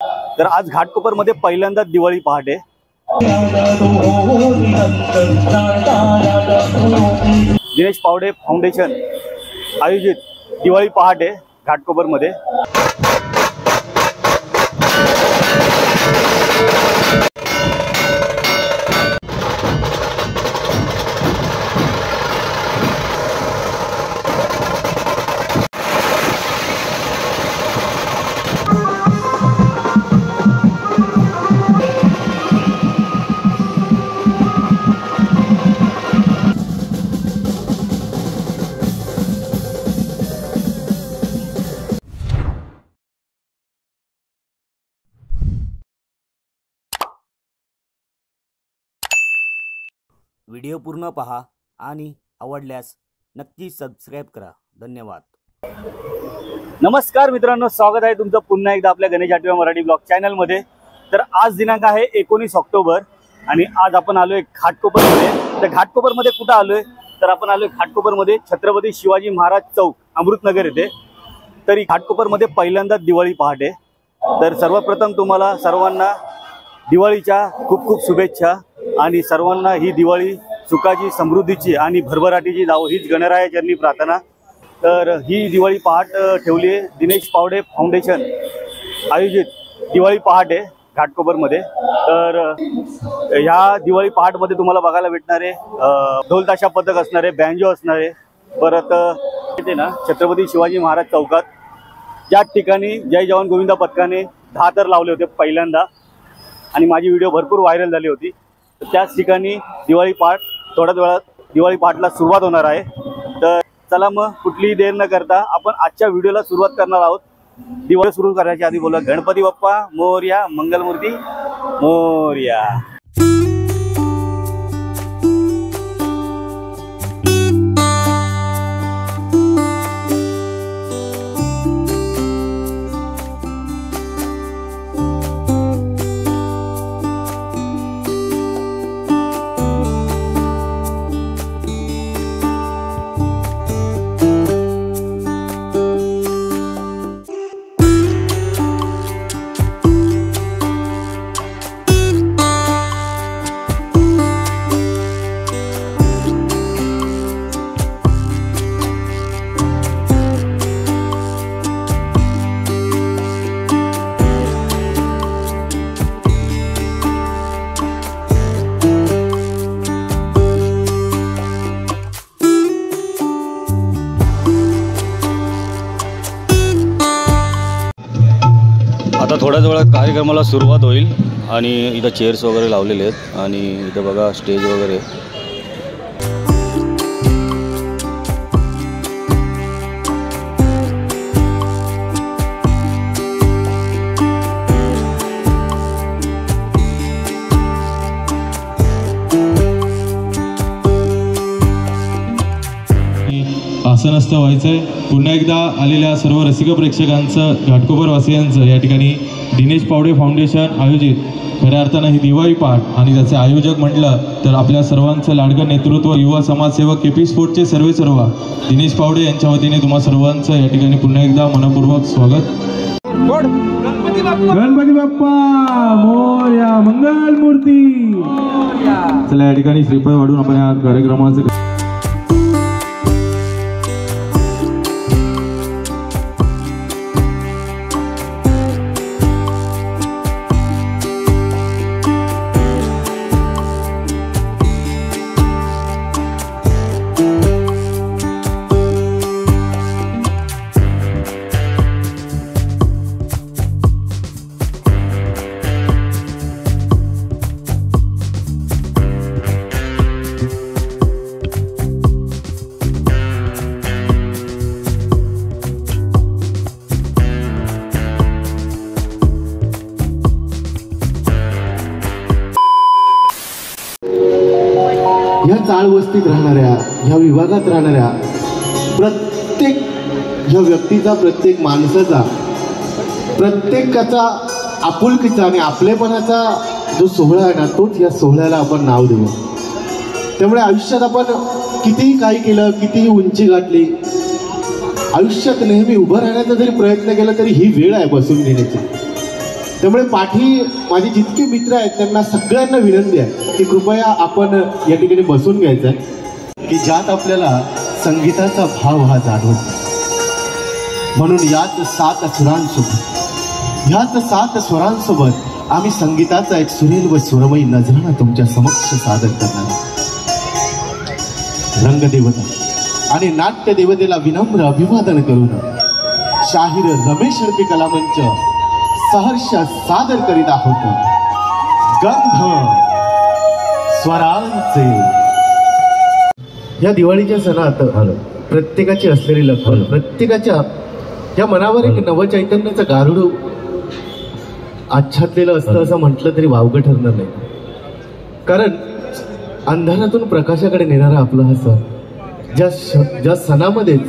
तर आज घाटकोपरमध्ये पहिल्यांदा दिवाळी पहाट आहे। दिनेश पावडे फाउंडेशन आयोजित दिवाळी पहाट आहे घाटकोपरमध्ये। व्हिडिओ पूर्ण पहा आणि आवडल्यास नक्की सबस्क्राइब करा। धन्यवाद। नमस्कार मित्रांनो, स्वागत आहे तुमचं पुन्हा एकदा आपल्या गणेश आठवे मराठी ब्लॉग चॅनल मध्ये। तर आज दिनांक आहे 19 ऑक्टोबर आणि आज आपण आलोय घाटकोपरमध्ये। तर घाटकोपरमध्ये कुठं आलोय तर आपण आलोय घाटकोपरमध्ये छत्रपती शिवाजी महाराज चौक अमृतनगर येथे। तरी घाटकोपरमध्ये पहिल्यांदा दिवाळी पहाट आहे। तर सर्वप्रथम तुम्हाला सर्वांना दिवाळीच्या खूप खूप शुभेच्छा आणि सर्वांना ही दिवाळी सुखाची समृद्धीची आणि भरभराटीची जावो हीच गणरायाचरणी प्रार्थना। तर ही दिवाळी पहाट ठेवली आहे दिनेश पावडे फाउंडेशन आयोजित दिवाळी पहाट आहे घाटकोपरमध्ये। तर ह्या दिवाळी पहाटमध्ये तुम्हाला बघायला भेटणार आहे ढोल ताशा पथक असणार आहे, बँजो असणार आहे। परत इथे ना छत्रपती शिवाजी महाराज चौकात ज्या ठिकाणी जय जवान गोविंदा पथकाने 10 तर लावले होते पहिल्यांदा आणि माझी व्हिडिओ भरपूर व्हायरल झाली होती। त्याच ठिकाणी दिवाळी पहाट थोड्याच वेळात दिवाळी पहाटला सुरुवात होणार आहे। तर चला मग कुठलीही देर न करता आपण आजच्या व्हिडिओला सुरुवात करणार आहोत। दिवाळी सुरू करण्याच्या आधी बोला गणपती बाप्पा मोरया, मंगलमूर्ती मोरया। आता थोड्याच वेळात कार्यक्रमाला सुरुवात होईल आणि इथं चेअर्स वगैरे लावलेले आहेत आणि इथं बघा स्टेज वगैरे। असं नसतं व्हायचंय। पुन्हा एकदा आलेल्या सर्व रसिक प्रेक्षकांचं घाटकोपर वासियांचं या ठिकाणी दिनेश पावडे फाउंडेशन आयोजित खऱ्या अर्थानं ही दिवाळी पहाट आणि त्याचे आयोजक म्हटलं तर आपल्या सर्वांचं लाडकं नेतृत्व युवा समाजसेवक केपी स्पोर्टचे सर्व दिनेश पावडे यांच्या वतीने तुम्हा सर्वांचं या ठिकाणी पुन्हा एकदा मनपूर्वक स्वागत। गणपती बाप्पा मोरया, मंगलमूर्ती। चला या ठिकाणी श्रीफळ वाढून आपण या कार्यक्रमाचं ह्या चाळ वस्तीत राहणाऱ्या, ह्या विभागात राहणाऱ्या प्रत्येक ह्या व्यक्तीचा, प्रत्येक माणसाचा, प्रत्येकाचा आपुलकीचा आणि आपलेपणाचा जो सोहळा आहे ना, तोच या सोहळ्याला आपण नाव देऊ। त्यामुळे आयुष्यात आपण कितीही काही केलं, कितीही उंची गाठली, आयुष्यात नेहमी उभं राहण्याचा जरी प्रयत्न केला तरी ही वेळ आहे बसून घेण्याची। त्यामुळे पाठी माझे जितके मित्र आहेत त्यांना सगळ्यांना विनंती आहे की कृपया आपण या ठिकाणी बसून घ्यायचं आहे की ज्यात आपल्याला संगीताचा भाव हा जाणवतो. म्हणून याच 7 सुरांसोबत ह्याच 7 स्वरांसोबत आम्ही संगीताचा एक सुरेल व सुरमयी नजराणा तुमच्या समक्ष सादर करणार. रंगदेवता आणि नाट्य देवतेला विनम्र अभिवादन करून शाहीर रमेश हडपी कलामंच सहर्ष सादर करीत आहोत गंध स्वरांचे. या दिवाळीच्या सणात प्रत्येकाची असलेली लखन, प्रत्येकाच्या या मनावर एक नवचैतन्याचं गारुड आच्छादलेलं असतं असं म्हटलं तरी वावगं ठरणार नाही. कारण अंधारातून प्रकाशाकडे नेणारा आपला हा सण, ज्या सणामध्येच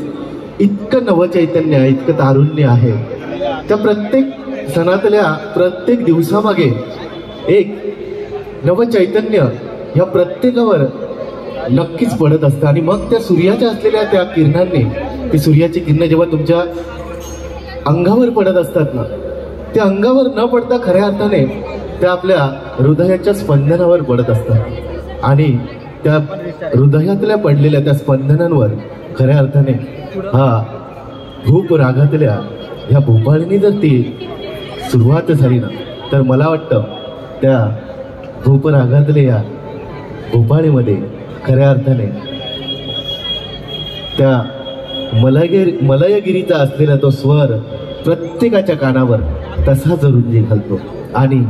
इतकं नवचैतन्य आहे, इतकं तारुण्य आहे, त्या प्रत्येक सणातल्या प्रत्येक दिवसामागे एक नवचैतन्य ह्या प्रत्येकावर नक्कीच पडत असतं. आणि मग त्या सूर्याच्या असलेल्या त्या किरणांनी, ती सूर्याची किरणं जेव्हा तुमच्या अंगावर पडत असतात ना, त्या अंगावर न पडता खऱ्या अर्थाने त्या आपल्या हृदयाच्या स्पंदनावर पडत असतात. आणि त्या हृदयातल्या पडलेल्या त्या स्पंदनांवर खऱ्या अर्थाने हा भूप रागातल्या ह्या भोपाळीने जर ती सुरुवात झाली ना, तर मला वाटतं त्या भूप रागातल्या या भोपाळीमध्ये खऱ्या अर्थाने त्या मलयगिरीचा असलेला तो स्वर प्रत्येकाच्या कानावर तसा जरूर घालतो. आणि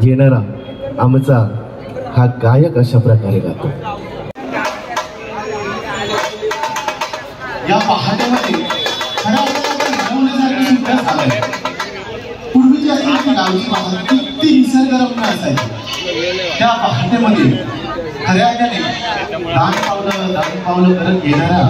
येणारा आमचा हा गायक अशा प्रकारे गातो. या पहाटेमध्ये पूर्वीची असलेली गावची पहाट किती निसर्गरम्य असायची. त्या पहाटेमध्ये खऱ्या अर्थाने दान पावलं करत येणारा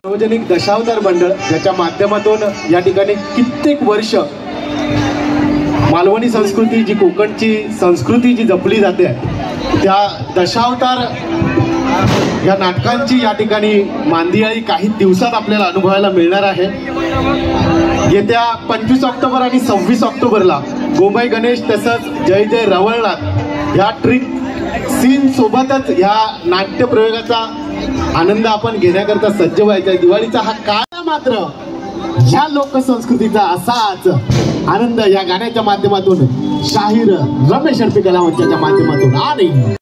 सार्वजनिक दशावतार मंडळ ज्याच्या माध्यमातून या ठिकाणी कित्येक वर्ष मालवणी संस्कृती, जी कोकणची संस्कृती जी जपली जाते, त्या दशावतार या नाटकांची या ठिकाणी मांदियाळी काही दिवसात आपल्याला अनुभवायला मिळणार आहे. येत्या 25 ऑक्टोबर आणि 26 ऑक्टोबरला गोमाई गणेश तसंच जय जय रवळनाथ या ट्रिक सीन सोबतच ह्या नाट्य प्रयोगाचा आनंद आपण घेण्याकरता सज्ज व्हायचा आहे. दिवाळीचा हा काळ मात्र ह्या लोकसंस्कृतीचा असाच आनंद या गाण्याच्या माध्यमातून शाहीर रमेश अर्पी कला मंचाच्या माध्यमातून आणि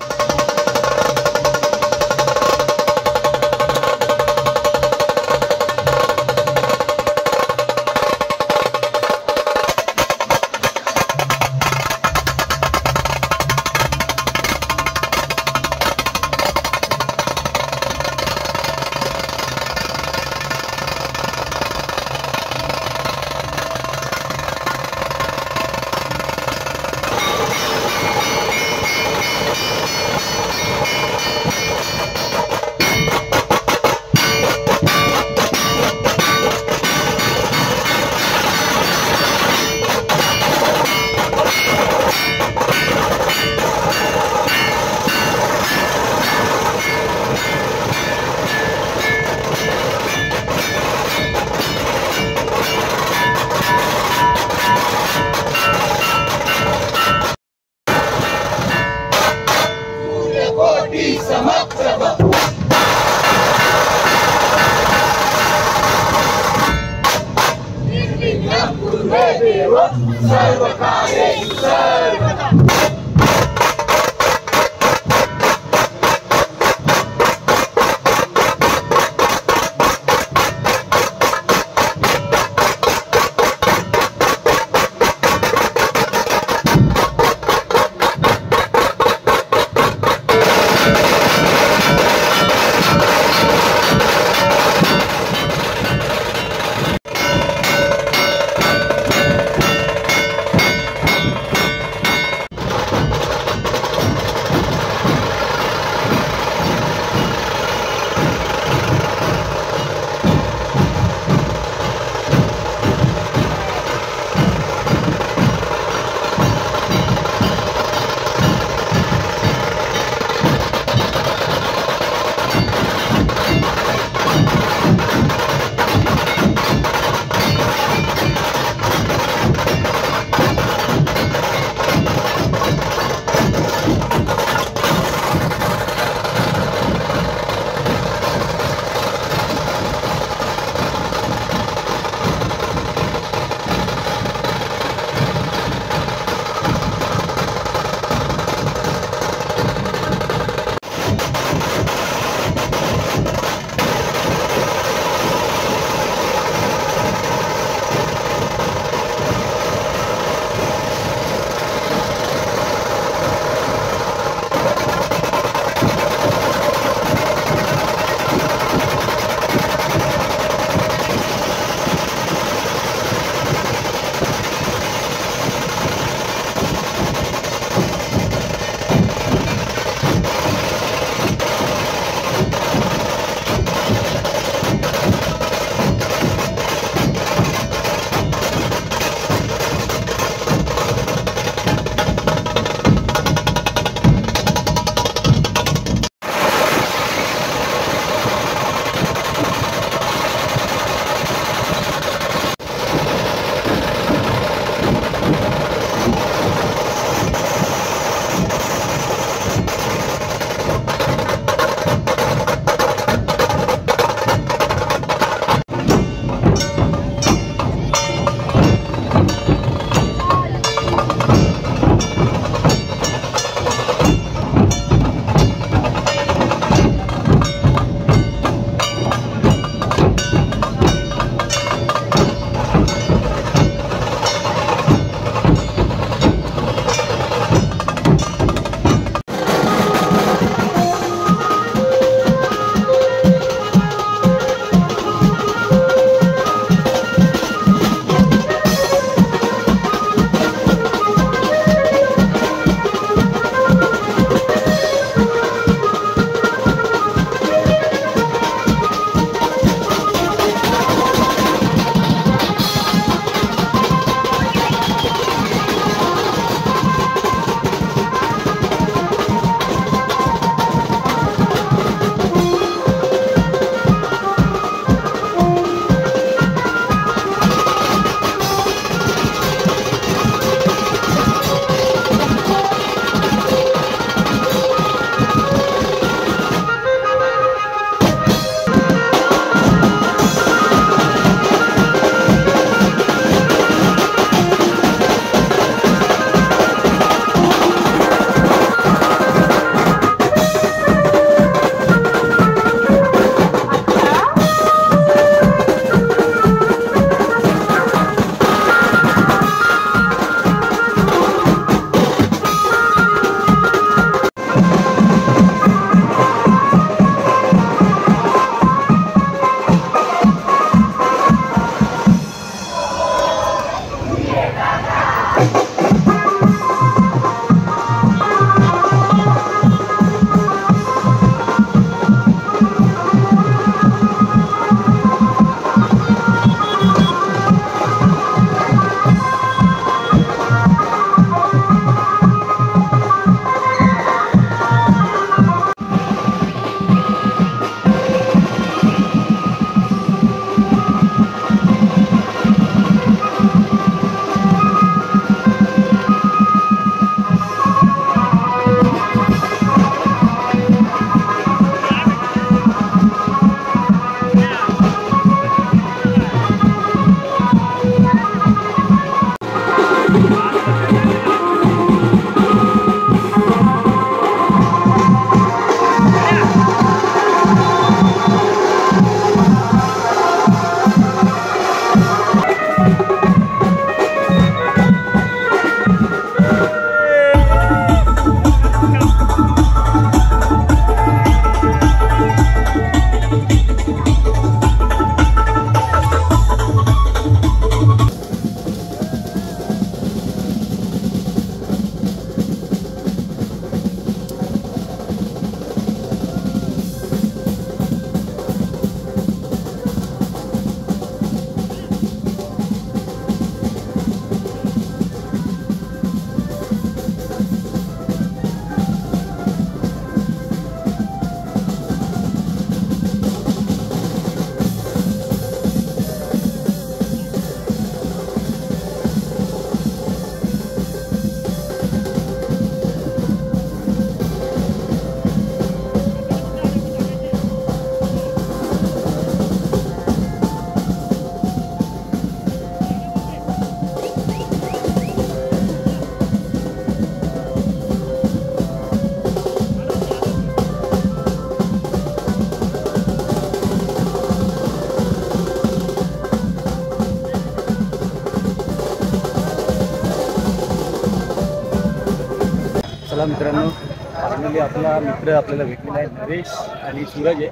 चला मित्रांनो, फायनली आपला मित्र आपल्याला भेटलेला आहे, नरेश आणि सूरज आहे.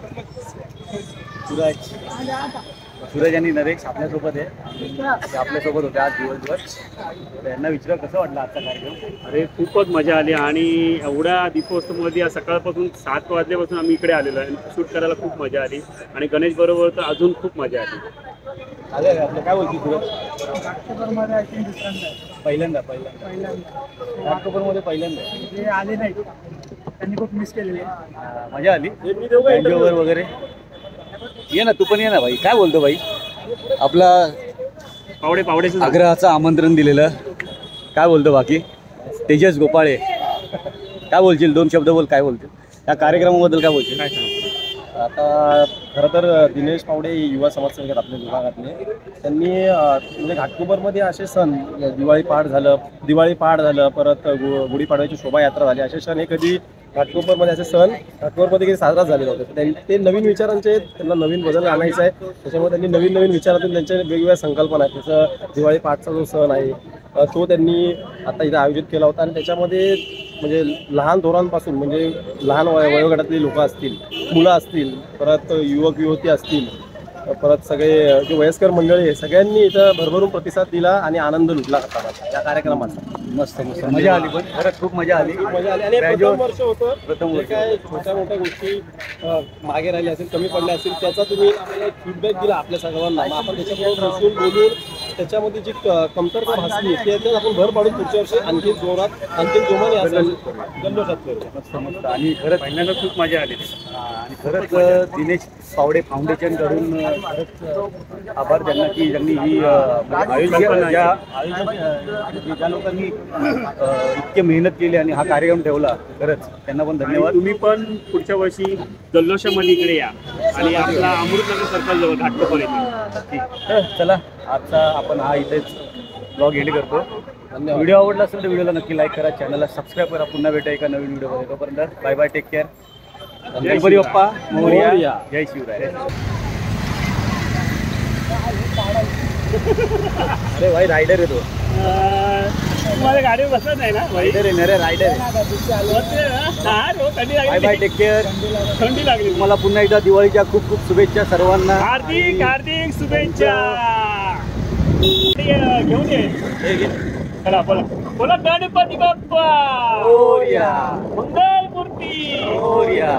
सूरज आणि नरेश आपल्यासोबत आहे आणि ते आपल्यासोबत होते आज दिवसभर. त्यांना विचारा कसं वाटलं आजचा कार्यक्रम. अरे खूपच मजा आली आणि एवढ्या दीपोत्सवमध्ये सकाळपासून 7 वाजल्यापासून आम्ही इकडे आलेलो आहे. शूट करायला खूप मजा आली आणि गणेश बरोबर तर अजून खूप मजा आली. आले आपलं काय बोलतो सूरज? पहिल्यांदा घाटकोपरमध्ये पहिल्यांदा आले नाही, त्यांनी खूप मिस केलेले. मजा आली त्यांच्यावर वगैरे. ये ना, तू पण ये ना भाई. काय बोलतो भाई? आपला पावडे आग्रहाचं आमंत्रण दिलेलं, काय बोलतो बाकी? तेजस गोपाळे, काय बोलशील? 2 शब्द बोल, काय बोलतील या कार्यक्रमाबद्दल, काय बोलशील? काय सांग? आता खरं तर दिनेश पावडे युवा समाजसेवक आपल्या विभागातले, त्यांनी म्हणजे घाटकोपरमध्ये असे सण, दिवाळी पहाट झालं, परत गुढीपाडव्याची शोभायात्रा झाली, असे सण हे कधी घाटकोपरमध्ये असे सण घाटकोपरमध्ये कधी साजरा झालेले होते. ते नवीन विचारांचे, त्यांना नवीन बदल आणायचा आहे, त्याच्यामुळे त्यांनी नवीन विचारातून त्यांच्या वेगवेगळ्या संकल्पना आहेत. जसं दिवाळी पहाटचा जो सण आहे तो त्यांनी आता इथं आयोजित केला होता आणि त्याच्यामध्ये म्हणजे लहान थोरांपासून, म्हणजे लहान वयोगटातली लोक असतील, मुलं असतील, परत युवक युवती असतील, परत सगळे जे वयस्कर मंडळी आहे, सगळ्यांनी इथं भरभरून प्रतिसाद दिला आणि आनंद लुटला होता या कार्यक्रमाचा. मस्त मजा आली, पण खरंच खूप मजा आली. आणि प्रथम वर्ष होतं, काय छोट्या मोठ्या गोष्टी मागे राहिल्या असेल, कमी पडल्या असेल, त्याचा तुम्ही आम्हाला एक फीडबॅक दिला आपल्या सर्वांना. मग आपण त्याच्याबरोबर बसून बोलून त्याच्यामध्ये जी कमतरता भासली त्याच्यात आपण भर पाडून पुढच्या वर्षी आणखी जोमाने जल्लोषात करू. मस्त. आणि खरंच पहिल्यांदा खूप मजा आली. आणि खरंच दिनेश पावडे फाउंडेशनकडून खरंच आभार त्यांना की त्यांनी ही ज्या लोकांनी इतकी मेहनत केली आणि हा कार्यक्रम ठेवला, खरंच त्यांना पण धन्यवाद. तुम्ही पण पुढच्या वर्षी जल्लोषामध्ये इकडे या आणि आपला अमृतनगर सर्कल जवळ घाटकोपर येते. चला, आजचा आपण हा इथेच ब्लॉग एंड करतो. व्हिडिओ आवडला असेल तर व्हिडिओला नक्की लाईक करा, चॅनलला सबस्क्राईब करा. पुन्हा भेटा एका नवीन व्हिडिओमध्ये. तोपर्यंत bye bye, take care. Ganpati Bappa Morya. जय शिवराय. अरे भाई, रायडर आहे तो. तुम्हाला गाडीवर बसत नाही ना? रायडर आहे, नरे रायडर आहे. Bye bye, take care. थंडी लागली. तुम्हाला पुन्हा एकदा दिवाळीच्या खूप खूप शुभेच्छा सर्वांना. हार्दिक शुभेच्छा. घेऊन ये. चला बोला गणपती बाप्पा मोरया. मंगल मूर्ती. मोरया.